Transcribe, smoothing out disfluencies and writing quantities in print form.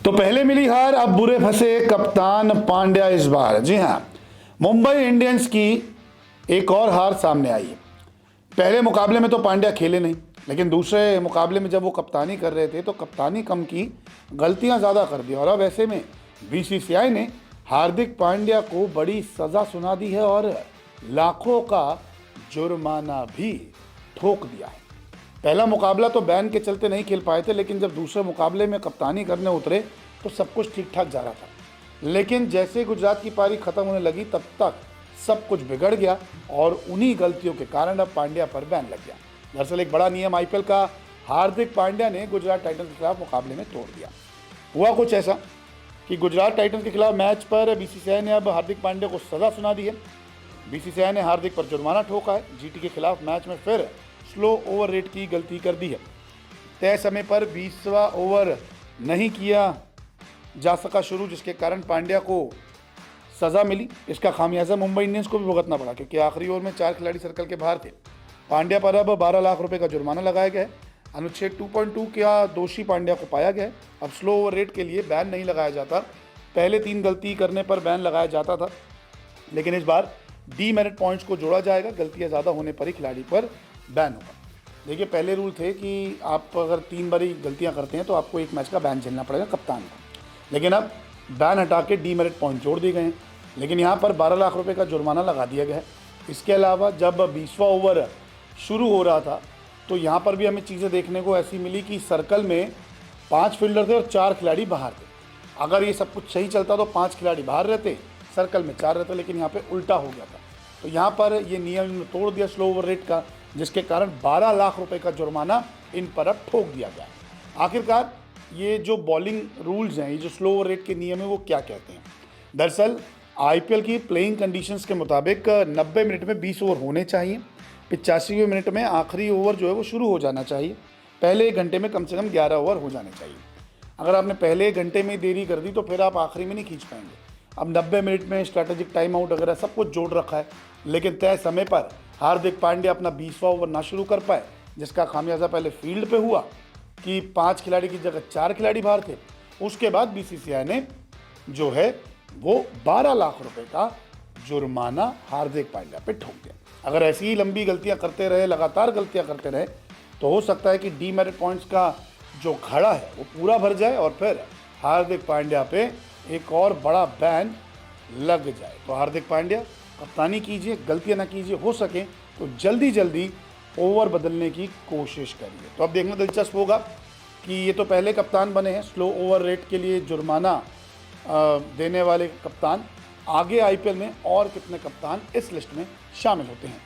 तो पहले मिली हार, अब बुरे फंसे कप्तान पांड्या इस बार। जी हां, मुंबई इंडियंस की एक और हार सामने आई है। पहले मुकाबले में तो पांड्या खेले नहीं, लेकिन दूसरे मुकाबले में जब वो कप्तानी कर रहे थे तो कप्तानी कम की, गलतियां ज़्यादा कर दी और अब ऐसे में बीसीसीआई ने हार्दिक पांड्या को बड़ी सज़ा सुना दी है और लाखों का जुर्माना भी ठोक दिया है। पहला मुकाबला तो बैन के चलते नहीं खेल पाए थे, लेकिन जब दूसरे मुकाबले में कप्तानी करने उतरे तो सब कुछ ठीक ठाक जा रहा था। लेकिन जैसे गुजरात की पारी खत्म होने लगी तब तक सब कुछ बिगड़ गया और उन्हीं गलतियों के कारण अब पांड्या पर बैन लग गया। दरअसल एक बड़ा नियम आईपीएल का हार्दिक पांड्या ने गुजरात टाइटंस के खिलाफ मुकाबले में तोड़ दिया। हुआ कुछ ऐसा कि गुजरात टाइटंस के खिलाफ मैच पर बीसीसीआई ने अब हार्दिक पांड्या को सज़ा सुना दी है। बीसीसीआई ने हार्दिक पर जुर्माना ठोका है। जीटी के खिलाफ मैच में फिर स्लो ओवर रेट की गलती कर दी है। तय समय पर 20वां ओवर नहीं किया जा सका शुरू, जिसके कारण पांड्या को सज़ा मिली। इसका खामियाजा मुंबई इंडियंस को भी भुगतना पड़ा, क्योंकि आखिरी ओवर में 4 खिलाड़ी सर्कल के बाहर थे। पांड्या पर अब 12 लाख रुपए का जुर्माना लगाया गया है। अनुच्छेद 2.2 का दोषी पांड्या को पाया गया है। अब स्लो ओवर रेट के लिए बैन नहीं लगाया जाता। पहले 3 गलती करने पर बैन लगाया जाता था, लेकिन इस बार डीमेरिट पॉइंट्स को जोड़ा जाएगा। गलतियां ज़्यादा होने पर ही खिलाड़ी पर बैन होगा। देखिए, पहले रूल थे कि आप अगर 3 बारी गलतियां करते हैं तो आपको 1 मैच का बैन झेलना पड़ेगा कप्तान को, लेकिन अब बैन हटा के डीमेरिट पॉइंट जोड़ दिए गए हैं। लेकिन यहाँ पर 12 लाख रुपए का जुर्माना लगा दिया गया है। इसके अलावा जब 20वां ओवर शुरू हो रहा था तो यहाँ पर भी हमें चीज़ें देखने को ऐसी मिली कि सर्कल में 5 फील्डर थे और 4 खिलाड़ी बाहर थे। अगर ये सब कुछ सही चलता तो 5 खिलाड़ी बाहर रहते, सर्कल में 4 रहते, लेकिन यहाँ पे उल्टा हो गया था। तो यहाँ पर ये नियम तोड़ दिया स्लो ओवर रेट का, जिसके कारण 12 लाख रुपए का जुर्माना इन पर अब ठोक दिया गया। आखिरकार ये जो बॉलिंग रूल्स हैं, ये जो स्लो ओवर रेट के नियम है, वो क्या कहते हैं? दरअसल आईपीएल की प्लेइंग कंडीशंस के मुताबिक 90 मिनट में 20 ओवर होने चाहिए। 85वें मिनट में आखिरी ओवर जो है वो शुरू हो जाना चाहिए। पहले 1 घंटे में कम से कम 11 ओवर हो जाने चाहिए। अगर आपने पहले 1 घंटे में देरी कर दी तो फिर आप आखिरी में नहीं खींच पाएंगे। अब 90 मिनट में स्ट्रैटेजिक टाइम आउट वगैरह सब कुछ जोड़ रखा है, लेकिन तय समय पर हार्दिक पांड्या अपना 20वां ओवर ना शुरू कर पाए, जिसका खामियाजा पहले फील्ड पे हुआ कि 5 खिलाड़ी की जगह 4 खिलाड़ी बाहर थे। उसके बाद बीसीसीआई ने जो है वो 12 लाख रुपए का जुर्माना हार्दिक पांड्या पे ठोक दिया। अगर ऐसी ही लंबी गलतियां करते रहे, लगातार गलतियां करते रहे, तो हो सकता है कि डीमेरिट पॉइंट्स का जो घड़ा है वो पूरा भर जाए और फिर हार्दिक पांड्या पे एक और बड़ा बैन लग जाए। तो हार्दिक पांड्या, कप्तानी कीजिए, गलतियां ना कीजिए, हो सके तो जल्दी जल्दी ओवर बदलने की कोशिश करिए। तो अब देखना दिलचस्प होगा कि ये तो पहले कप्तान बने हैं स्लो ओवर रेट के लिए जुर्माना देने वाले कप्तान, आगे आईपीएल में और कितने कप्तान इस लिस्ट में शामिल होते हैं।